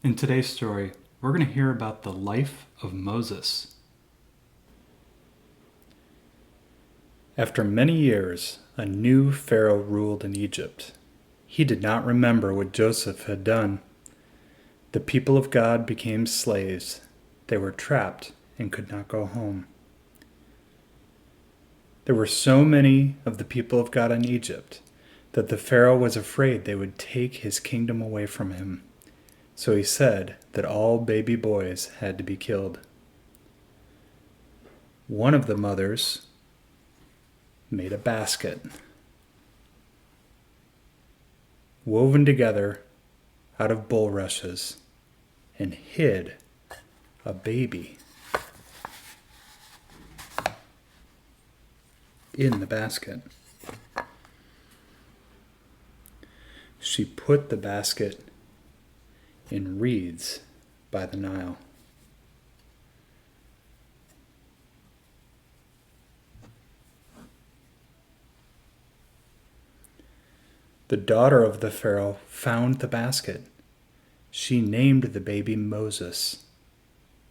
In today's story, we're going to hear about the life of Moses. After many years, a new Pharaoh ruled in Egypt. He did not remember what Joseph had done. The people of God became slaves. They were trapped and could not go home. There were so many of the people of God in Egypt that the Pharaoh was afraid they would take his kingdom away from him. So he said that all baby boys had to be killed. One of the mothers made a basket, woven together out of bulrushes, and hid a baby in the basket. She put the basket in reeds by the Nile. The daughter of the Pharaoh found the basket. She named the baby Moses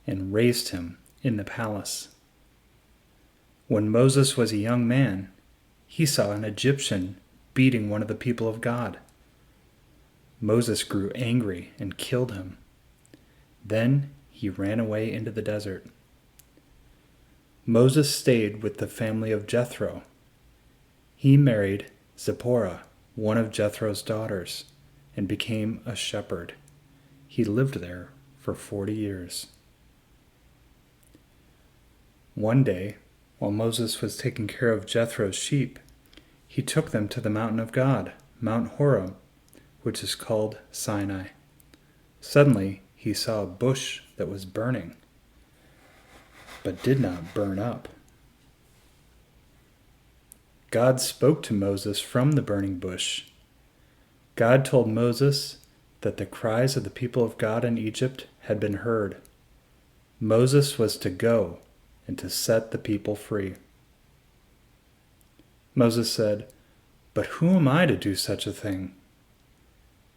and raised him in the palace. When Moses was a young man, he saw an Egyptian beating one of the people of God. Moses grew angry and killed him. Then he ran away into the desert. Moses stayed with the family of Jethro. He married Zipporah, one of Jethro's daughters, and became a shepherd. He lived there for 40 years. One day, while Moses was taking care of Jethro's sheep, he took them to the mountain of God, Mount Horeb, which is called Sinai. Suddenly, he saw a bush that was burning, but did not burn up. God spoke to Moses from the burning bush. God told Moses that the cries of the people of God in Egypt had been heard. Moses was to go and to set the people free. Moses said, "But who am I to do such a thing?"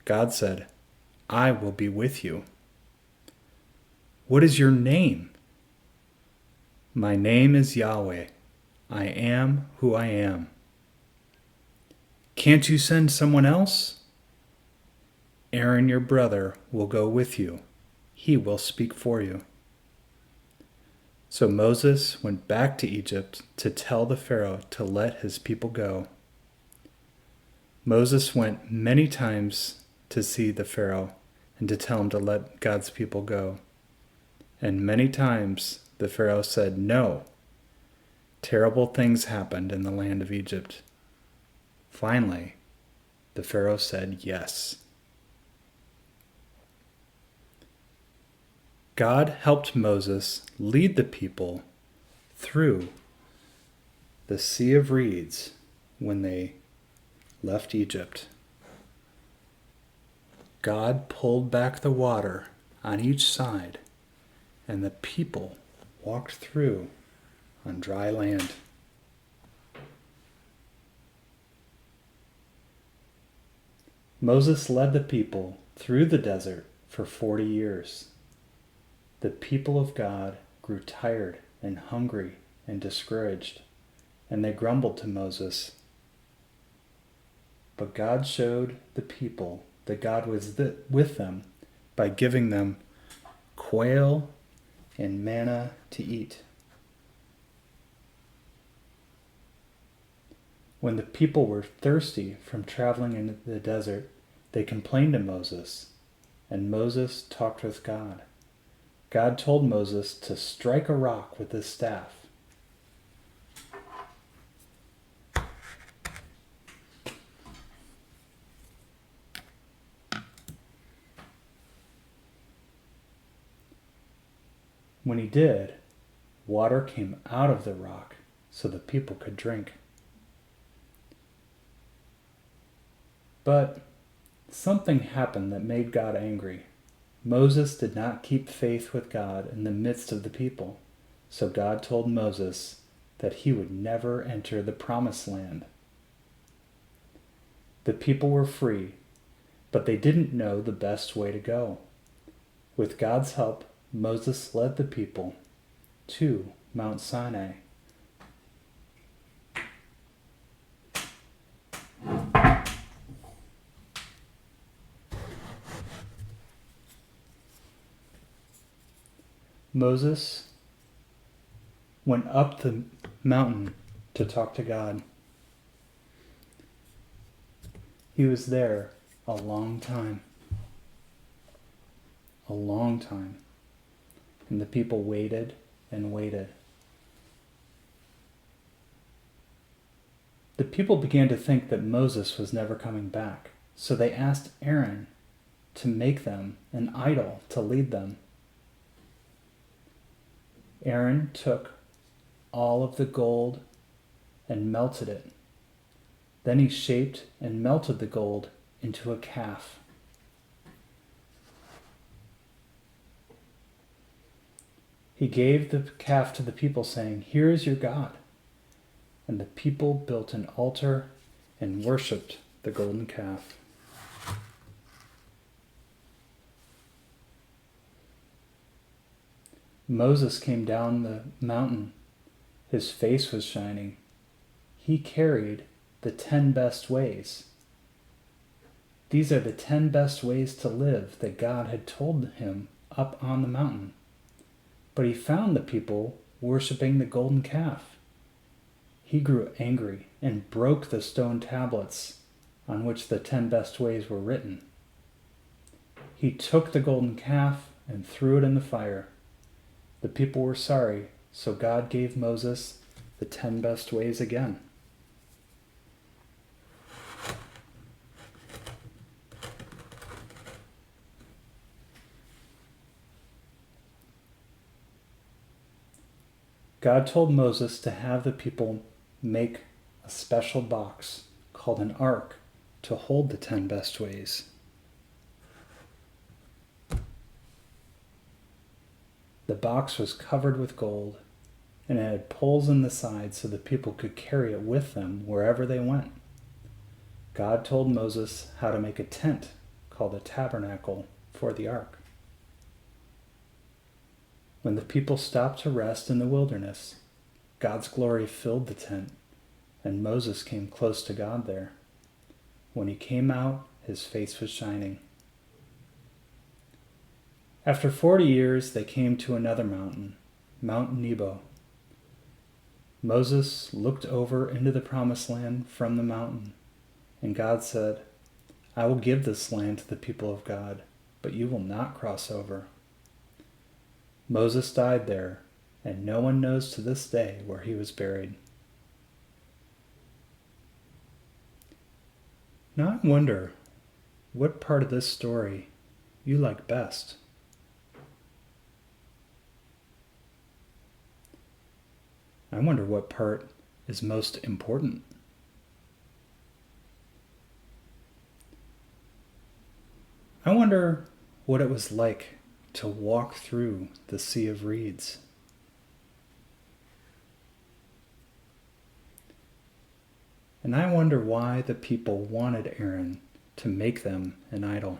God said, "I will be with you." "What is your name?" "My name is Yahweh. I am who I am." "Can't you send someone else?" "Aaron, your brother, will go with you. He will speak for you." So Moses went back to Egypt to tell the Pharaoh to let his people go. Moses went many times to see the Pharaoh and to tell him to let God's people go. And many times the Pharaoh said no. Terrible things happened in the land of Egypt. Finally, the Pharaoh said yes. God helped Moses lead the people through the Sea of Reeds when they left Egypt. God pulled back the water on each side, and the people walked through on dry land. Moses led the people through the desert for 40 years. The people of God grew tired and hungry and discouraged, and they grumbled to Moses. But God showed the people that God was with them by giving them quail and manna to eat. When the people were thirsty from traveling in the desert, they complained to Moses, and Moses talked with God. God told Moses to strike a rock with his staff. When he did, water came out of the rock so the people could drink. But something happened that made God angry. Moses did not keep faith with God in the midst of the people, so God told Moses that he would never enter the promised land. The people were free, but they didn't know the best way to go. With God's help, Moses led the people to Mount Sinai. Moses went up the mountain to talk to God. He was there a long time. A long time. And the people waited and waited. The people began to think that Moses was never coming back, so they asked Aaron to make them an idol to lead them. Aaron took all of the gold and melted it. Then he shaped and melted the gold into a calf. He gave the calf to the people, saying, "Here is your God." And the people built an altar and worshipped the golden calf. Moses came down the mountain. His face was shining. He carried the 10 best ways. These are the 10 best ways to live that God had told him up on the mountain. But he found the people worshiping the golden calf. He grew angry and broke the stone tablets on which the 10 best ways were written. He took the golden calf and threw it in the fire. The people were sorry, so God gave Moses the 10 best ways again. God told Moses to have the people make a special box called an ark to hold the 10 best ways. The box was covered with gold, and it had poles in the sides so the people could carry it with them wherever they went. God told Moses how to make a tent called a tabernacle for the ark. When the people stopped to rest in the wilderness, God's glory filled the tent, and Moses came close to God there. When he came out, his face was shining. After 40 years, they came to another mountain, Mount Nebo. Moses looked over into the promised land from the mountain, and God said, "I will give this land to the people of God, but you will not cross over." Moses died there, and no one knows to this day where he was buried. Now I wonder what part of this story you like best. I wonder what part is most important. I wonder what it was like to walk through the sea of reeds. And I wonder why the people wanted Aaron to make them an idol.